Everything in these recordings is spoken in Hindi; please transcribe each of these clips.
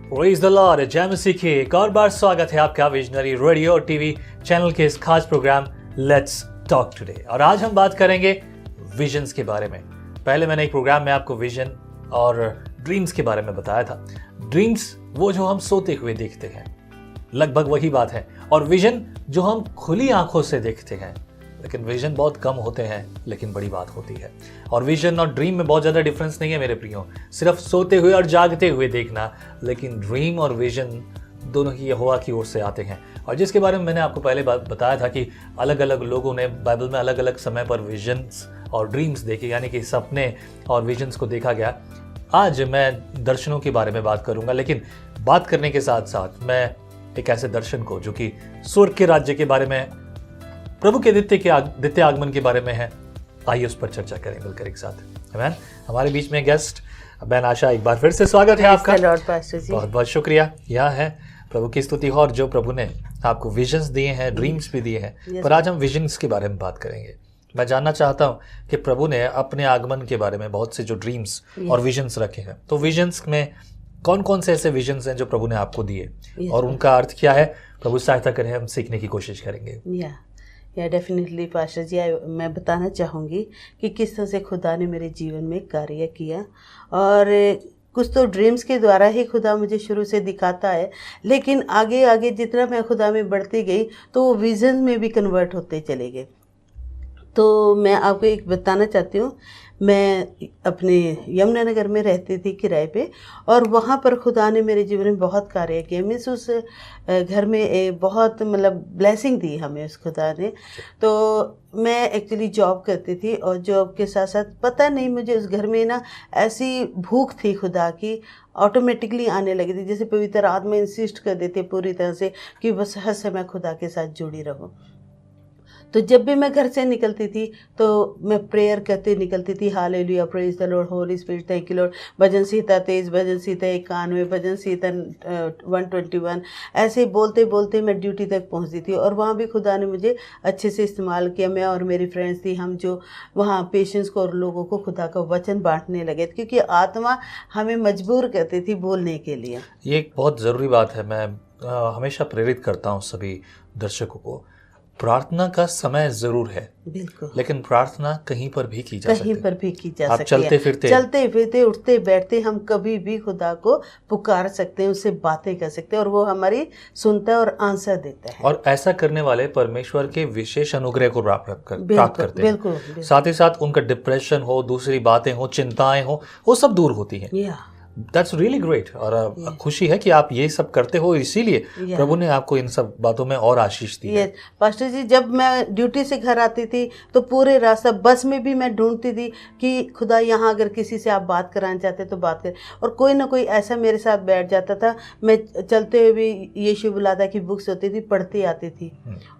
प्रेज़ द लॉर्ड, जय मसीह की। एक और बार स्वागत है आपका विजनरी रेडियो और टीवी चैनल के इस खास प्रोग्राम लेट्स टॉक टुडे। और आज हम बात करेंगे विजन्स के बारे में। पहले मैंने एक प्रोग्राम में आपको विजन और ड्रीम्स के बारे में बताया था। ड्रीम्स वो जो हम सोते हुए देखते हैं, लगभग वही बात है। और विजन जो हम खुली आंखों से देखते हैं। लेकिन विजन बहुत कम होते हैं, लेकिन बड़ी बात होती है। और विजन और ड्रीम में बहुत ज़्यादा डिफरेंस नहीं है मेरे प्रियो, सिर्फ सोते हुए और जागते हुए देखना। लेकिन ड्रीम और विजन दोनों ही यहोवा की ओर से आते हैं। और जिसके बारे में मैंने आपको पहले बताया था कि अलग अलग लोगों ने बाइबल में अलग अलग समय पर विजन्स और ड्रीम्स देखे, यानी कि सपने और विजन्स को देखा गया। आज मैं दर्शनों के बारे में बात करूंगा, लेकिन बात करने के साथ साथ मैं एक ऐसे दर्शन को जो कि स्वर्ग के राज्य के बारे में, प्रभु के द्वितीय आगमन के बारे में है, आइए उस पर चर्चा करें मिलकर एक साथ। आमीन। हमारे बीच में गेस्ट बहन आशा, एक बार फिर से स्वागत है आपका। बहुत बहुत शुक्रिया। यह है प्रभु की स्तुति हो, और जो प्रभु ने आपको विजन्स दिए हैं, ड्रीम्स भी दिए हैं। पर आज हम विजन्स के बारे में बात करेंगे। मैं जानना चाहता हूँ कि प्रभु ने अपने आगमन के बारे में बहुत से जो ड्रीम्स और विजन्स रखे हैं, तो विजन्स में कौन कौन से ऐसे विजन्स हैं जो प्रभु ने आपको दिए और उनका अर्थ क्या है। प्रभु सहायता करें, हम सीखने की कोशिश करेंगे। या डेफिनेटली पास्टर जी, मैं बताना चाहूँगी कि किस तरह से खुदा ने मेरे जीवन में कार्य किया। और कुछ तो ड्रीम्स के द्वारा ही खुदा मुझे शुरू से दिखाता है, लेकिन आगे आगे जितना मैं खुदा में बढ़ती गई तो वो विजन में भी कन्वर्ट होते चले गए। तो मैं आपको एक बताना चाहती हूँ, मैं अपने यमुनानगर में रहती थी किराए पे, और वहाँ पर खुदा ने मेरे जीवन में बहुत कार्य किए। मीन्स उस घर में बहुत मतलब ब्लेसिंग दी हमें उस खुदा ने। तो मैं एक्चुअली जॉब करती थी, और जॉब के साथ साथ पता नहीं मुझे उस घर में ना ऐसी भूख थी खुदा की, ऑटोमेटिकली आने लगी थी, जैसे पवित्र आत्मा इंसिस्ट कर देते पूरी तरह से कि बस हर समय खुदा के साथ जुड़ी रहो। तो जब भी मैं घर से निकलती थी तो मैं प्रेयर करते निकलती थी। Hallelujah, praise the lord, holy spirit, thank you lord. भजन संहिता 23, भजन संहिता 91, भजन संहिता 121, ऐसे बोलते बोलते मैं ड्यूटी तक पहुंचती थी। और वहाँ भी खुदा ने मुझे अच्छे से इस्तेमाल किया। मैं और मेरी फ्रेंड्स थी, हम जो वहाँ पेशेंट्स को और लोगों को खुदा का वचन बांटने लगे, क्योंकि आत्मा हमें मजबूर करती थी बोलने के लिए। ये एक बहुत ज़रूरी बात है। मैं हमेशा प्रेरित करता हूँ सभी दर्शकों को, प्रार्थना का समय जरूर है, बिल्कुल, लेकिन प्रार्थना कहीं पर भी की जा सकती है। कहीं पर भी की जा आप सकती है। चलते फिरते उठते बैठते हम कभी भी खुदा को पुकार सकते हैं, उससे बातें कर सकते हैं, और वो हमारी सुनता है और आंसर देता है। और ऐसा करने वाले परमेश्वर के विशेष अनुग्रह को प्राप्त करते हैं। बिल्कुल। साथ ही साथ उनका डिप्रेशन हो, दूसरी बातें हो, चिंताएं हो, वो सब दूर होती हैं। That's really great. और खुशी है कि आप ये सब करते हो, इसीलिए प्रभु ने आपको इन सब बातों में और आशीष दी है। पास्टर जी, जब मैं ड्यूटी से घर आती थी तो पूरे रास्ता बस में भी मैं ढूंढती थी कि खुदा यहाँ अगर किसी से आप बात कराना चाहते तो बात करें, और कोई ना कोई ऐसा मेरे साथ बैठ जाता था। मैं चलते हुए भी यीशु बुलाता की बुक्स होती थी, पढ़ती आती थी,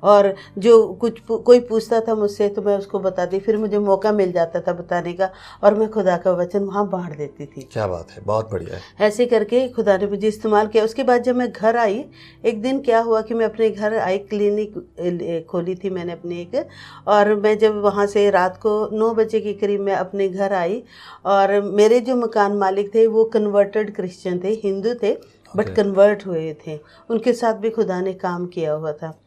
और जो कुछ कोई पूछता था मुझसे तो मैं उसको बताती, फिर मुझे मौका मिल जाता था बताने का, और मैं खुदा का वचन वहाँ बांट देती थी। क्या बात है, बहुत बढ़िया है। ऐसे करके खुदा ने मुझे इस्तेमाल किया। उसके बाद जब मैं घर आई, एक दिन क्या हुआ कि मैं अपने घर आई, क्लिनिक खोली थी मैंने अपनी एक, और मैं जब वहाँ से रात को 9 बजे के करीब मैं अपने घर आई, और मेरे जो मकान मालिक थे वो कन्वर्टेड क्रिश्चियन थे, हिंदू थे, बट कन्वर्ट हुए थे। उनके साथ भी खुदा ने काम किया हुआ था।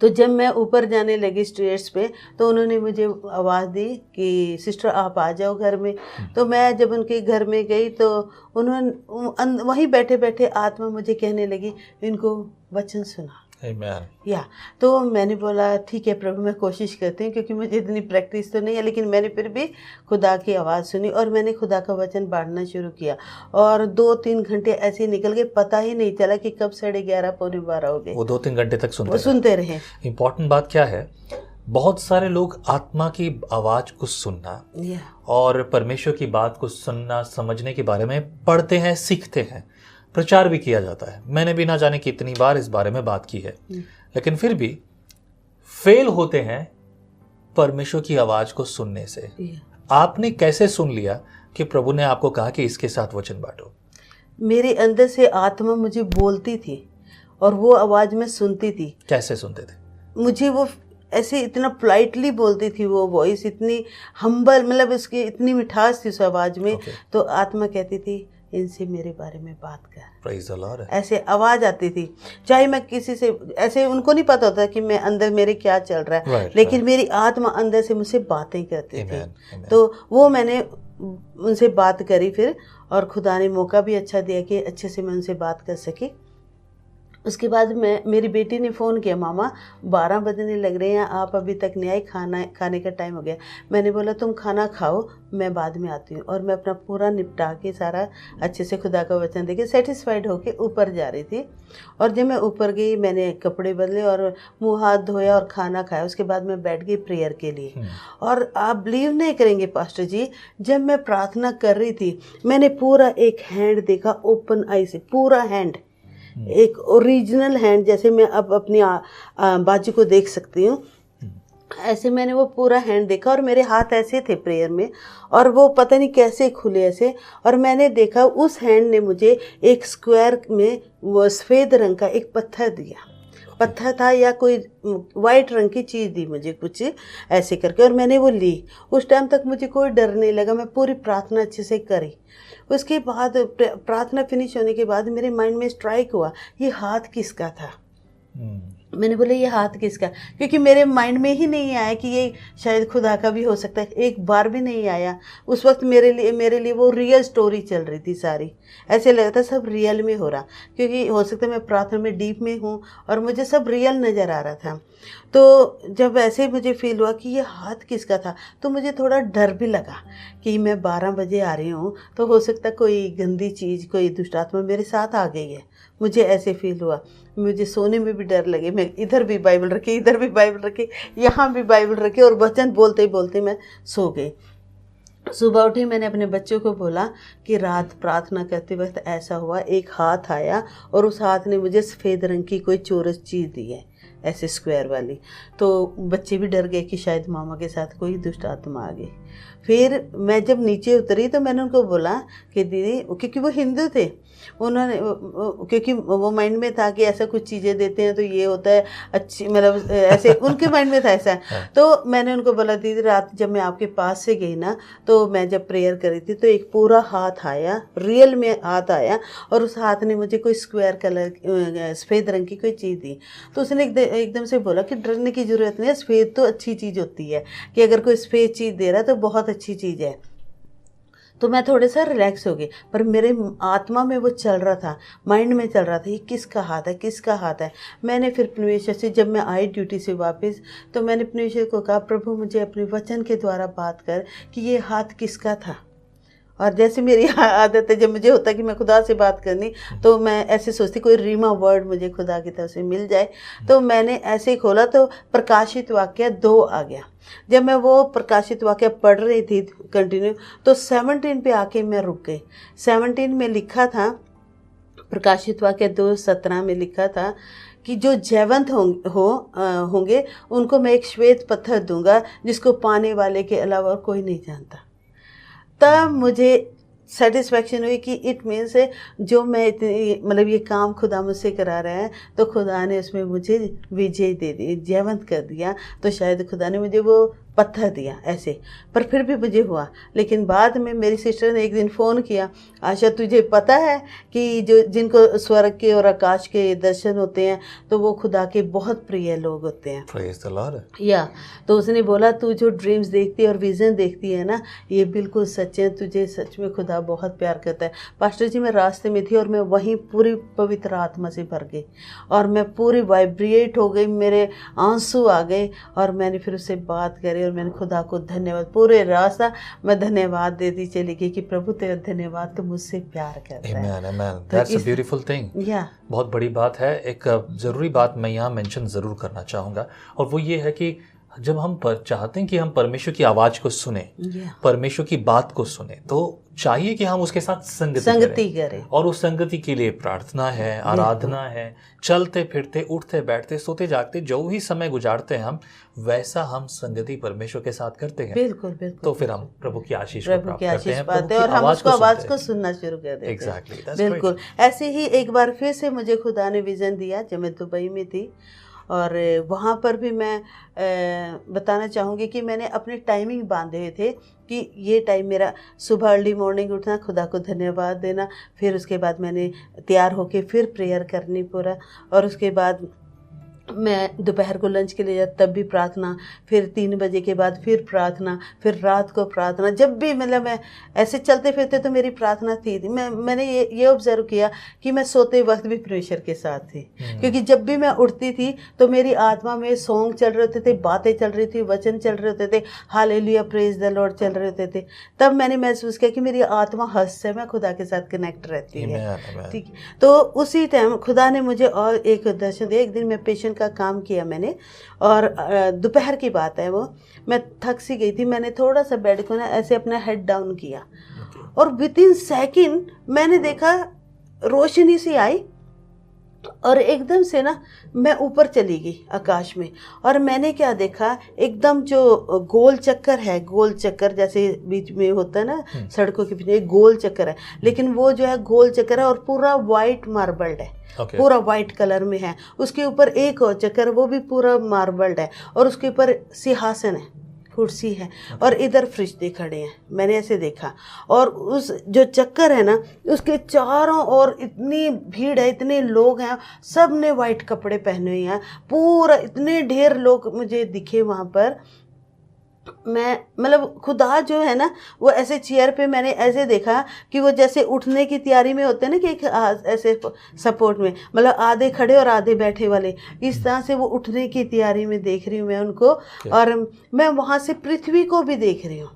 तो जब मैं ऊपर जाने लगी स्टेयर्स पे, तो उन्होंने मुझे आवाज़ दी कि सिस्टर आप आ जाओ घर में। तो मैं जब उनके घर में गई तो उन्होंने वहीं बैठे बैठे आत्मा मुझे कहने लगी, इनको वचन सुना। Amen. तो मैंने बोला ठीक है प्रभु, मैं कोशिश करती हूँ, क्योंकि मुझे इतनी प्रैक्टिस तो नहीं है, लेकिन मैंने फिर भी खुदा की आवाज़ सुनी और मैंने खुदा का वचन बांटना शुरू किया। और 2-3 घंटे ऐसे निकल गए, पता ही नहीं चला कि कब 11:30 पौने 12 हो गए। वो 2-3 घंटे तक सुनते रहे। इम्पोर्टेंट बात क्या है, बहुत सारे लोग आत्मा की आवाज़ को सुनना और परमेश्वर की बात को सुनना, समझने के बारे में पढ़ते हैं, सीखते हैं, प्रचार भी किया जाता है। मैंने भी ना जाने कितनी बार इस बारे में बात की है, लेकिन फिर भी फेल होते हैं परमेश्वर की आवाज को सुनने से। आपने कैसे सुन लिया कि प्रभु ने आपको कहा कि इसके साथ वचन बांटो? मेरे अंदर से आत्मा मुझे बोलती थी और वो आवाज मैं सुनती थी। कैसे सुनते थे? मुझे वो ऐसे इतना पोलाइटली बोलती थी, वो वॉइस इतनी हम्बल, मतलब उसकी इतनी मिठास थी उस आवाज़ में। तो आत्मा कहती थी इनसे मेरे बारे में बात कर। Praise the Lord. ऐसे आवाज़ आती थी, चाहे मैं किसी से, ऐसे उनको नहीं पता होता कि मैं अंदर मेरे क्या चल रहा है, Right, लेकिन right. मेरी आत्मा अंदर से मुझसे बातें करती थी। Amen, amen. तो वो मैंने उनसे बात करी फिर, और खुदा ने मौका भी अच्छा दिया कि अच्छे से मैं उनसे बात कर सकी। उसके बाद मेरी बेटी ने फ़ोन किया, मामा 12 बजने लग रहे हैं, आप अभी तक नहीं आई, खाने का टाइम हो गया। मैंने बोला तुम खाना खाओ, मैं बाद में आती हूँ। और मैं अपना पूरा निपटा के सारा अच्छे से खुदा का वचन देके सेटिस्फाइड होके ऊपर जा रही थी। और जब मैं ऊपर गई, मैंने कपड़े बदले और मुँह हाथ धोया और खाना खाया। उसके बाद मैं बैठ गई प्रेयर के लिए। और आप बिलीव नहीं करेंगे पास्टर जी, जब मैं प्रार्थना कर रही थी, मैंने पूरा एक हैंड देखा, ओपन आई से पूरा हैंड, एक ओरिजिनल हैंड, जैसे मैं अब अपनी बाजू को देख सकती हूँ, ऐसे मैंने वो पूरा हैंड देखा। और मेरे हाथ ऐसे थे प्रेयर में, और वो पता नहीं कैसे खुले ऐसे। और मैंने देखा उस हैंड ने मुझे एक स्क्वायर में वो सफ़ेद रंग का एक पत्थर दिया। पत्थर था या कोई वाइट रंग की चीज़ दी मुझे कुछ ऐसे करके, और मैंने वो ली। उस टाइम तक मुझे कोई डर नहीं लगा, मैं पूरी प्रार्थना अच्छे से करी। उसके बाद प्रार्थना फिनिश होने के बाद मेरे माइंड में स्ट्राइक हुआ, ये हाथ किसका था। मैंने बोला ये हाथ किसका, क्योंकि मेरे माइंड में ही नहीं आया कि ये शायद खुदा का भी हो सकता है, एक बार भी नहीं आया। उस वक्त मेरे लिए वो रियल स्टोरी चल रही थी सारी, ऐसे लग रहा था सब रियल में हो रहा, क्योंकि हो सकता है मैं प्रार्थना में डीप में हूँ और मुझे सब रियल नज़र आ रहा था। तो जब ऐसे मुझे फील हुआ कि ये हाथ किसका था, तो मुझे थोड़ा डर भी लगा कि मैं 12 बजे आ रही हूँ, तो हो सकता कोई गंदी चीज़, कोई दुष्ट आत्मा मेरे साथ आ गई है। मुझे ऐसे फील हुआ, मुझे सोने में भी डर लगे। मैं इधर भी बाइबल रखी, इधर भी बाइबल रखी, यहाँ भी बाइबल रखी, और वचन बोलते बोलते मैं सो गई। सुबह उठी, मैंने अपने बच्चों को बोला कि रात प्रार्थना करते वक्त ऐसा हुआ, एक हाथ आया और उस हाथ ने मुझे सफ़ेद रंग की कोई चोरस चीज़ दी है, ऐसे स्क्वायर वाली। तो बच्चे भी डर गए कि शायद मामा के साथ कोई दुष्ट आत्मा आ गई। फिर मैं जब नीचे उतरी तो मैंने उनको बोला कि दीदी, क्योंकि वो हिंदू थे, उन्होंने, क्योंकि वो माइंड में था कि ऐसा कुछ चीज़ें देते हैं तो ये होता है अच्छी, मतलब ऐसे उनके माइंड में था ऐसा। तो मैंने उनको बोला दीदी, रात जब मैं आपके पास से गई ना, तो मैं जब प्रेयर करी थी तो एक पूरा हाथ आया, रियल में हाथ आया, और उस हाथ ने मुझे कोई स्क्वायर कलर सफ़ेद रंग की कोई चीज़ दी। तो उसने एकदम से बोला कि डरने की ज़रूरत नहीं है, सफ़ेद तो अच्छी चीज़ होती है, कि अगर कोई सफ़ेद चीज़ दे रहा है तो बहुत अच्छी चीज़ है। तो मैं थोड़े सा रिलैक्स हो गई, पर मेरे आत्मा में वो चल रहा था, माइंड में चल रहा था, ये किसका हाथ है, किसका हाथ है। मैंने फिर परमेश्वर से, जब मैं आई ड्यूटी से वापस, तो मैंने परमेश्वर को कहा, प्रभु मुझे अपने वचन के द्वारा बात कर कि ये हाथ किसका था। और जैसे मेरी आदत है, जब मुझे होता है कि मैं खुदा से बात करनी, तो मैं ऐसे सोचती कोई रीमा वर्ड मुझे खुदा की तरफ से मिल जाए। तो मैंने ऐसे ही खोला तो प्रकाशित वाक्य 2 आ गया। जब मैं वो प्रकाशित वाक्य पढ़ रही थी कंटिन्यू, तो 17 पे आके मैं रुक गई। 17 में लिखा था, प्रकाशित वाक्य 2:17 में लिखा था कि जो जयवंत होंगे उनको मैं एक श्वेत पत्थर दूंगा, जिसको पाने वाले के अलावा कोई नहीं जानता। तब मुझे सेटिस्फैक्शन हुई कि इट मीन्स जो मैं इतनी, मतलब ये काम खुदा मुझसे करा रहा है, तो खुदा ने उसमें मुझे विजय दे दी, जयवंत कर दिया। तो शायद खुदा ने मुझे वो पत्थर दिया ऐसे, पर फिर भी मुझे हुआ। लेकिन बाद में मेरी सिस्टर ने एक दिन फ़ोन किया, आशा तुझे पता है कि जो जिनको स्वर्ग के और आकाश के दर्शन होते हैं, तो वो खुदा के बहुत प्रिय लोग होते हैं। Praise the Lord. या तो उसने बोला, तू जो ड्रीम्स देखती है और विज़न देखती है ना, ये बिल्कुल सच है, तुझे सच में खुदा बहुत प्यार करता है। पास्टर जी, मैं रास्ते में थी और मैं वहीं पूरी पवित्र आत्मा से भर गई, और मैं पूरी वाइब्रेट हो गई, मेरे आंसू आ गए, और मैंने फिर उससे बात करी, और मैंने खुदा को धन्यवाद, पूरे रास्ता मैं धन्यवाद देती चली गई कि प्रभु तेरा धन्यवाद, तो मुझसे प्यार करता है। Amen, amen. That's a beautiful thing. बहुत बड़ी बात है। एक ज़रूरी बात मैं यहाँ मेंशन ज़रूर करना चाहूँगा, और वो ये है कि जब हम चाहते हैं कि हम परमेश्वर की आवाज़ को सुने, परमेश्वर की बात को सुने, तो चाहिए कि हम उसके साथ संगति करें। और उस संगति के लिए प्रार्थना है, आराधना है, चलते फिरते, उठते बैठते, सोते जागते, जो भी समय गुजारते हैं हम, वैसा हम संगति परमेश्वर के साथ करते हैं। बिल्कुल बिल्कुल। तो फिर हम प्रभु की आशीष को प्राप्त करते हैं, पाते हैं, और हम उसको आवाज़ को सुनना शुरू कर देते हैं। Exactly, बिल्कुल। ऐसे ही एक बार फिर से मुझे खुदा ने विज़न दिया जब मैं दुबई में थी, और वहाँ पर भी मैं बताना चाहूँगी कि मैंने अपने टाइमिंग बांधे हुए थे कि ये टाइम मेरा सुबह अर्ली मॉर्निंग उठना, खुदा को धन्यवाद देना, फिर उसके बाद मैंने तैयार होके फिर प्रेयर करनी पूरा, और उसके बाद मैं दोपहर को लंच के लिए जाती तब भी प्रार्थना, फिर 3 बजे के बाद फिर प्रार्थना, फिर रात को प्रार्थना। जब भी मतलब मैं ऐसे चलते फिरते तो मेरी प्रार्थना थी। मैंने ये ऑब्जर्व किया कि मैं सोते वक्त भी परमेश्वर के साथ थी, क्योंकि जब भी मैं उठती थी तो मेरी आत्मा में सॉन्ग चल रहे होते थे, बातें चल रही थी, वचन चल रहे होते थे, हालेलुया प्रेज द लॉर्ड चल रहे होते थे। तब मैंने महसूस किया कि मेरी आत्मा हद से मैं खुदा के साथ कनेक्ट रहती है। ठीक, तो उसी टाइम खुदा ने मुझे और एक दर्शन दिया। एक दिन मैं पेशेंट का काम किया मैंने, और दोपहर की बात है, वो मैं थक सी गई थी। मैंने थोड़ा सा बेड को ना ऐसे अपना हेड डाउन किया, और विदिन सेकंड मैंने देखा रोशनी सी आई, और एकदम से ना मैं ऊपर चली गई आकाश में। और मैंने क्या देखा, एकदम जो गोल चक्कर है, गोल चक्कर जैसे बीच में होता है ना सड़कों के पीछे, एक गोल चक्कर है, लेकिन वो जो है गोल चक्कर है और पूरा वाइट मार्बल्ड है। पूरा वाइट कलर में है। उसके ऊपर एक और चक्कर, वो भी पूरा मार्बल्ड है, और उसके ऊपर सिंहासन है, कुर्सी है, और इधर फरिश्ते खड़े हैं। मैंने ऐसे देखा, और उस जो चक्कर है ना, उसके चारों ओर इतनी भीड़ है, इतने लोग हैं, सब ने वाइट कपड़े पहने हुए हैं, पूरा इतने ढेर लोग मुझे दिखे वहाँ पर। मैं मतलब खुदा जो है ना, वो ऐसे चेयर पे मैंने ऐसे देखा कि वो जैसे उठने की तैयारी में होते हैं ना, कि एक ऐसे सपोर्ट में, मतलब आधे खड़े और आधे बैठे वाले, इस तरह से वो उठने की तैयारी में देख रही हूँ मैं उनको। और मैं वहाँ से पृथ्वी को भी देख रही हूँ।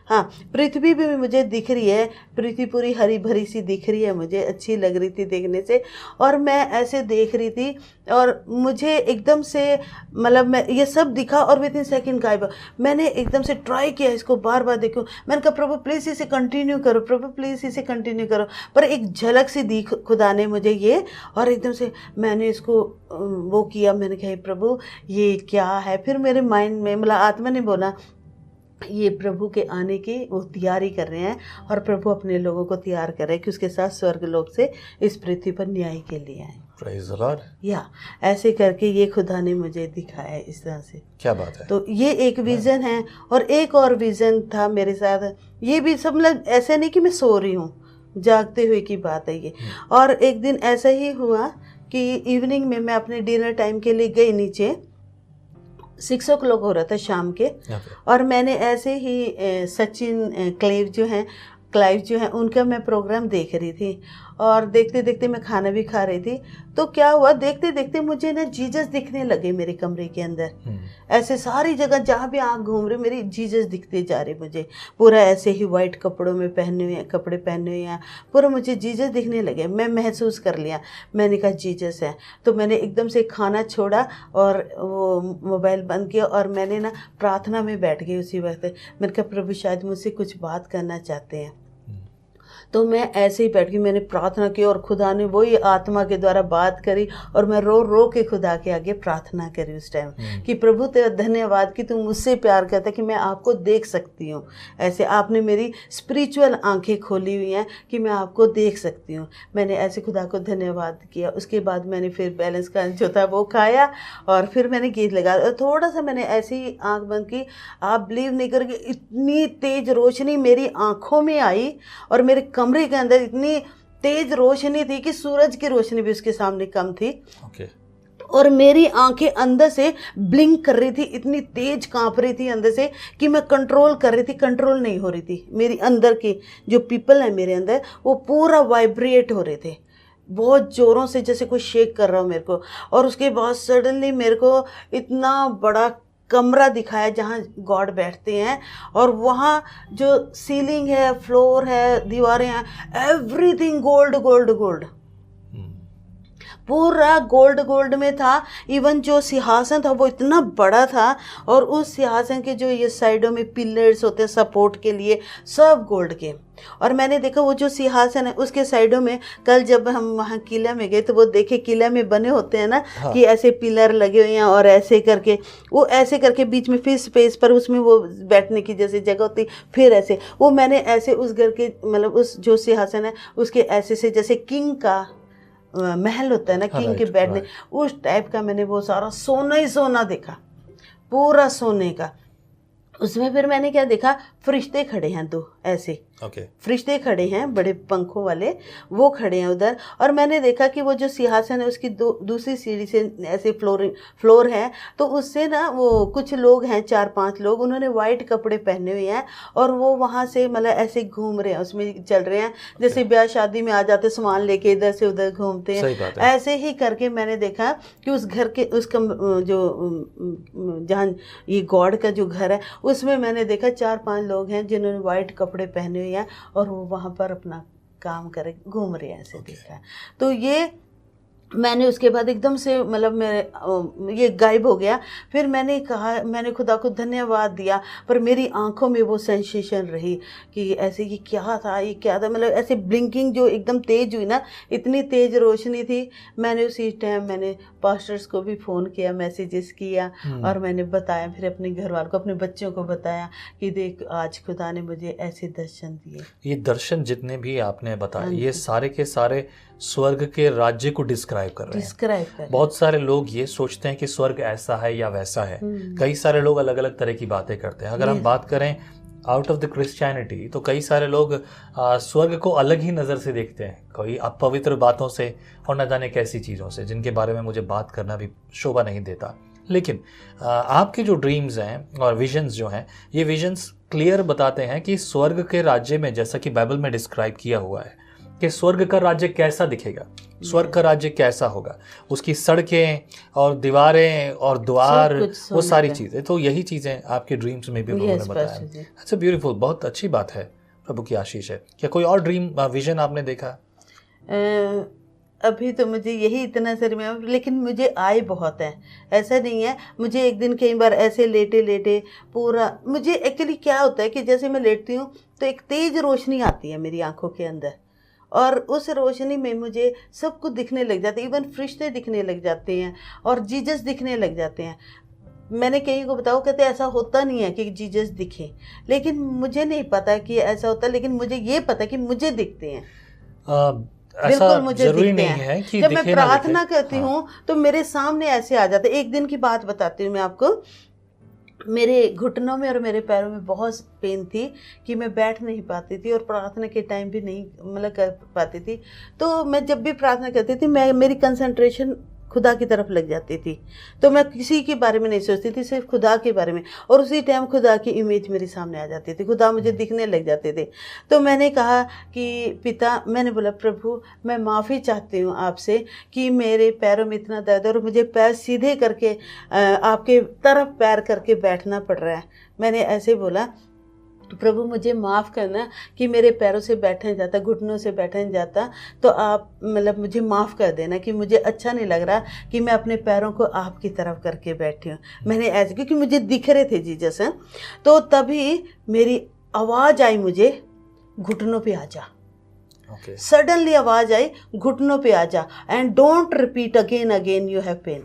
हाँ, पृथ्वी भी मुझे दिख रही है, पृथ्वी पूरी हरी भरी सी दिख रही है, मुझे अच्छी लग रही थी देखने से। और मैं ऐसे देख रही थी, और मुझे एकदम से मतलब मैं ये सब दिखा, और विद इन सेकेंड गायब। मैंने एकदम से ट्राई किया इसको बार बार देखूं। मैंने कहा प्रभु प्लीज़ इसे कंटिन्यू करो, प्रभु प्लीज़ इसे कंटिन्यू करो। पर एक झलक सी दी खुदा ने मुझे ये, और एकदम से मैंने इसको वो किया। मैंने कहा प्रभु ये क्या है। फिर मेरे माइंड में मतलब आत्मा ने बोला, ये प्रभु के आने की वो तैयारी कर रहे हैं, और प्रभु अपने लोगों को तैयार कर रहे हैं कि उसके साथ स्वर्ग लोक से इस पृथ्वी पर न्याय के लिए आए। Praise the Lord. या ऐसे करके ये खुदा ने मुझे दिखाया है इस तरह से। क्या बात है। तो ये एक विज़न है, और एक और विज़न था मेरे साथ। ये भी सब मतलब ऐसे नहीं कि मैं सो रही हूँ, जागते हुए की बात है ये। और एक दिन ऐसा ही हुआ कि इवनिंग में मैं अपने डिनर टाइम के लिए गई नीचे, 6 o'clock हो रहा था शाम के, और मैंने ऐसे ही सचिन क्लाइव जो हैं उनका मैं प्रोग्राम देख रही थी, और देखते देखते मैं खाना भी खा रही थी। तो क्या हुआ, देखते देखते मुझे ना जीसस दिखने लगे मेरे कमरे के अंदर। ऐसे सारी जगह जहाँ भी आँख घूम रही मेरी जीसस दिखते जा रहे मुझे, पूरा ऐसे ही वाइट कपड़ों में कपड़े पहने हुए हैं, पूरा मुझे जीसस दिखने लगे। मैं महसूस कर लिया, मैंने कहा जीसस है। तो मैंने एकदम से खाना छोड़ा और वो मोबाइल बंद किया, और मैंने ना प्रार्थना में बैठ गई उसी वक्त। मैंने कहा प्रभु शायद मुझसे कुछ बात करना चाहते हैं। तो मैं ऐसे ही बैठ गई, मैंने प्रार्थना की, और खुदा ने वही आत्मा के द्वारा बात करी, और मैं रो रो के खुदा के आगे प्रार्थना करी उस टाइम कि प्रभु तेरा धन्यवाद कि तुम मुझसे प्यार करता कि मैं आपको देख सकती हूँ। ऐसे आपने मेरी स्पिरिचुअल आंखें खोली हुई हैं कि मैं आपको देख सकती हूँ। मैंने ऐसे खुदा को धन्यवाद किया। उसके बाद मैंने फिर बैलेंस का जो था वो खाया, और फिर मैंने गीत लगा, थोड़ा सा मैंने ऐसे ही आँख बंद की। आप बिलीव नहीं करोगे, इतनी तेज रोशनी मेरी आँखों में आई, और मेरे कमरे के अंदर इतनी तेज रोशनी थी कि सूरज की रोशनी भी उसके सामने कम थी। और मेरी आंखें अंदर से ब्लिंक कर रही थी, इतनी तेज कांप रही थी अंदर से कि मैं कंट्रोल कर रही थी, कंट्रोल नहीं हो रही थी। मेरी अंदर की जो पीपल है मेरे अंदर, वो पूरा वाइब्रेट हो रहे थे बहुत ज़ोरों से, जैसे कोई शेक कर रहा हो मेरे को। और उसके बाद सडनली मेरे को इतना बड़ा कमरा दिखाया जहाँ गॉड बैठते हैं, और वहाँ जो सीलिंग है, फ्लोर है, दीवारें हैं, एवरीथिंग गोल्ड गोल्ड गोल्ड, पूरा गोल्ड गोल्ड में था। इवन जो सिंहासन था वो इतना बड़ा था, और उस सिंहासन के जो ये साइडों में पिलर्स होते हैं सपोर्ट के लिए, सब गोल्ड के। और मैंने देखा वो जो सिंहासन है उसके साइडों में, कल जब हम वहाँ किला में गए तो वो देखे किला में बने होते हैं ना, हाँ। कि ऐसे पिलर लगे हुए हैं, और ऐसे करके वो ऐसे करके बीच में फिर स्पेस पर उसमें वो बैठने की जैसे जगह होती, फिर ऐसे वो मैंने ऐसे उस घर के मतलब उस जो सिंहासन है उसके ऐसे से जैसे किंग का महल होता है ना किंग के right, बैठने, उस टाइप का मैंने वो सारा सोना ही सोना देखा, पूरा सोने का। उसमें फिर मैंने क्या देखा, फरिश्ते खड़े हैं दो ऐसे, फरिश्ते खड़े हैं बड़े पंखों वाले, वो खड़े हैं उधर। और मैंने देखा कि वो जो सिंहासन है उसकी दूसरी सीढ़ी से ऐसे फ्लोर है, तो उससे ना वो कुछ लोग हैं, 4-5 लोग, उन्होंने वाइट कपड़े पहने हुए हैं और वो वहाँ से मतलब ऐसे घूम रहे हैं, उसमें चल रहे हैं जैसे ब्याह शादी में आ जाते सामान लेके इधर से उधर घूमते हैं, ऐसे ही करके मैंने देखा कि उस घर के जो जहाँ ये गॉड का जो घर है उसमें मैंने देखा 4-5 लोग हैं जिन्होंने वाइट कपड़े पहने हुए हैं और वो वहाँ पर अपना काम करे घूम रहे हैं, ऐसे देखा। तो ये मैंने उसके बाद एकदम से मतलब मेरे ये गायब हो गया। फिर मैंने कहा, मैंने खुदा को धन्यवाद दिया, पर मेरी आंखों में वो सेंसेशन रही कि ऐसे ये क्या था, ये क्या था, मतलब ऐसे ब्लिंकिंग जो एकदम तेज़ हुई ना, इतनी तेज़ रोशनी थी। मैंने उसी टाइम मैंने पास्टर्स को भी फ़ोन किया, मैसेजेस किया और मैंने बताया, फिर अपने घर वालों को, अपने बच्चों को बताया कि देख आज खुदा ने मुझे ऐसे दर्शन दिए। ये दर्शन जितने भी आपने बताए ये सारे के सारे स्वर्ग के राज्य को डिस्क्राइब कर रहे हैं। बहुत सारे लोग ये सोचते हैं कि स्वर्ग ऐसा है या वैसा है, कई सारे लोग अलग अलग तरह की बातें करते हैं। अगर हम बात करें आउट ऑफ द क्रिश्चियनिटी, तो कई सारे लोग स्वर्ग को अलग ही नज़र से देखते हैं, कोई अपवित्र बातों से और न जाने कैसी चीज़ों से, जिनके बारे में मुझे बात करना भी शोभा नहीं देता। लेकिन आपके जो ड्रीम्स हैं और विजन्स जो हैं, ये विजन्स क्लियर बताते हैं कि स्वर्ग के राज्य में, जैसा कि बाइबल में डिस्क्राइब किया हुआ है कि स्वर्ग का राज्य कैसा दिखेगा, स्वर्ग का राज्य कैसा होगा, उसकी सड़कें और दीवारें और द्वार, वो सारी चीज़ें, तो यही चीज़ें आपके ड्रीम्स में भी उन्होंने बताया। अच्छा, ब्यूटीफुल, बहुत अच्छी बात है, प्रभु की आशीष है। क्या कोई और ड्रीम विजन आपने देखा? अभी तो मुझे यही इतना सर में, लेकिन मुझे आए बहुत है, ऐसा नहीं है। मुझे एक दिन कई बार ऐसे लेटे लेटे पूरा, मुझे एक्चुअली क्या होता है कि जैसे मैं लेटती हूँ तो एक तेज़ रोशनी आती है मेरी आंखों के अंदर, और उस रोशनी में मुझे सब कुछ दिखने लग जाते हैं, इवन फरिश्ते दिखने लग जाते हैं और जीसस दिखने लग जाते हैं। मैंने कहीं को बताओ, कहते ऐसा होता नहीं है कि जीसस दिखे, लेकिन मुझे नहीं पता कि ऐसा होता, लेकिन मुझे ये पता कि मुझे दिखते हैं। बिल्कुल मुझे दिखते हैं। जब मैं प्रार्थना करती हूँ तो मेरे सामने ऐसे आ जाते। एक दिन की बात बताती हूँ मैं आपको, मेरे घुटनों में और मेरे पैरों में बहुत पेन थी कि मैं बैठ नहीं पाती थी और प्रार्थना के टाइम भी नहीं मतलब कर पाती थी। तो मैं जब भी प्रार्थना करती थी, मेरी कंसंट्रेशन खुदा की तरफ लग जाती थी, तो मैं किसी के बारे में नहीं सोचती थी, सिर्फ खुदा के बारे में, और उसी टाइम खुदा की इमेज मेरे सामने आ जाती थी, खुदा मुझे दिखने लग जाते थे। तो मैंने कहा कि पिता, मैंने बोला प्रभु मैं माफ़ी चाहती हूँ आपसे कि मेरे पैरों में इतना दर्द और मुझे पैर सीधे करके आपके तरफ पैर करके बैठना पड़ रहा है। मैंने ऐसे बोला, तो प्रभु मुझे माफ़ करना कि मेरे पैरों से बैठा नहीं जाता, घुटनों से बैठा नहीं जाता, तो आप मतलब मुझे माफ़ कर देना कि मुझे अच्छा नहीं लग रहा कि मैं अपने पैरों को आपकी तरफ करके बैठी हूँ। मैंने ऐसे, क्योंकि मुझे दिख रहे थे जीसस हैं, तो तभी मेरी आवाज़ आई मुझे, घुटनों पे आ जा। सडनली आवाज़ आई, घुटनों पे आ जा, and don't repeat again you have pain.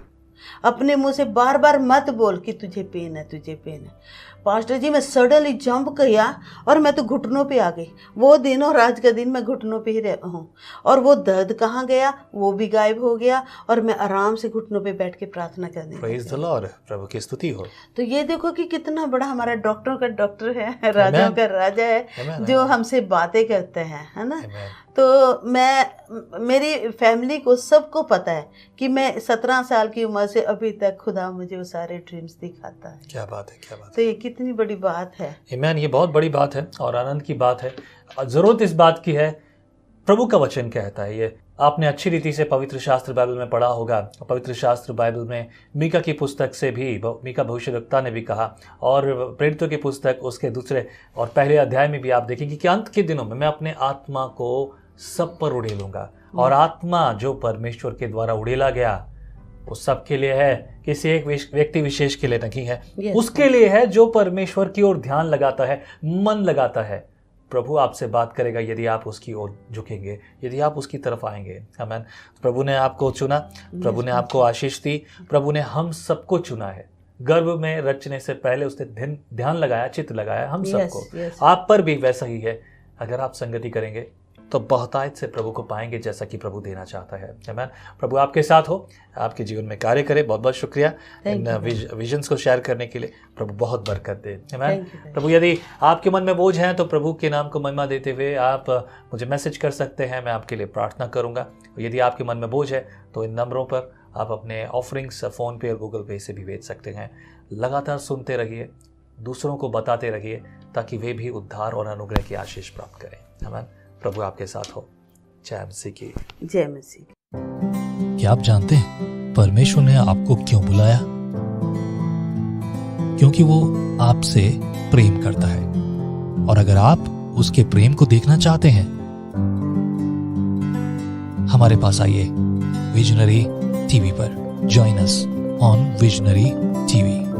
अपने मुंह से बार बार मत बोल कि तुझे पेन है, तुझे पेन है। पास्टर जी मैं सडनली जंप किया और मैं तो घुटनों पे आ गई। वो दिन और आज का दिन मैं घुटनों पे ही हूँ, और वो दर्द कहाँ गया, वो भी गायब हो गया, और मैं आराम से घुटनों पे बैठ के प्रार्थना करने लगी। प्रेज़ द लॉर्ड, प्रभु की स्तुति हो। तो ये देखो कि कितना बड़ा हमारा डॉक्टरों का डॉक्टर है, राजाओं का राजा है, जो हमसे बातें करते हैं, है ना। तो मेरी फैमिली को सबको पता है कि मैं 17 साल की उम्र से अभी तक खुदा मुझे वो सारे ड्रीम्स दिखाता है। क्या बात है, क्या बात है। तो ये कितनी बड़ी बात है। आमीन, ये बहुत बड़ी बात है और आनंद की बात है। ज़रूरत इस बात की है, प्रभु का वचन कहता है, ये आपने अच्छी रीति से पवित्र शास्त्र बाइबल में पढ़ा होगा। पवित्र शास्त्र बाइबल में मीका की पुस्तक से भी, मीका भविष्यवक्ता ने भी कहा, और प्रेरितों की पुस्तक उसके दूसरे और पहले अध्याय में भी आप देखेंगे कि अंत के दिनों में मैं अपने आत्मा को सब पर उड़ेलूंगा, और आत्मा जो परमेश्वर के द्वारा उड़ेला गया वो सबके लिए है, किसी एक व्यक्ति विशेष के लिए नहीं है। उसके लिए है जो परमेश्वर की ओर ध्यान लगाता है, मन लगाता है। प्रभु आपसे बात करेगा यदि आप उसकी ओर झुकेंगे, यदि आप उसकी तरफ आएंगे। आमीन। प्रभु ने आपको चुना, प्रभु ने आपको आशीष दी, प्रभु ने हम सबको चुना है। गर्भ में रचने से पहले उसने ध्यान लगाया, चित्त लगाया हम सबको। आप पर भी वैसा ही है। अगर आप संगति करेंगे तो बहुतायत से प्रभु को पाएंगे जैसा कि प्रभु देना चाहता है। आमीन। प्रभु आपके साथ हो, आपके जीवन में कार्य करे। बहुत बहुत शुक्रिया इन विजन्स को शेयर करने के लिए। प्रभु बहुत बरकत दे। आमीन। प्रभु यदि आपके मन में बोझ है तो प्रभु के नाम को महिमा देते हुए आप मुझे मैसेज कर सकते हैं, मैं आपके लिए प्रार्थना करूंगा। यदि आपके मन में बोझ है तो इन नंबरों पर आप अपने ऑफरिंग्स फ़ोन पे और गूगल पे से भी भेज सकते हैं। लगातार सुनते रहिए, दूसरों को बताते रहिए ताकि वे भी उद्धार और अनुग्रह की आशीष प्राप्त करें। आमीन। प्रभु आपके साथ हो। जय मसीह की जय मसीह। क्या आप जानते हैं परमेश्वर ने आपको क्यों बुलाया? क्योंकि वो आपसे प्रेम करता है, और अगर आप उसके प्रेम को देखना चाहते हैं, हमारे पास आइए विजनरी टीवी पर। Join us on visionary TV.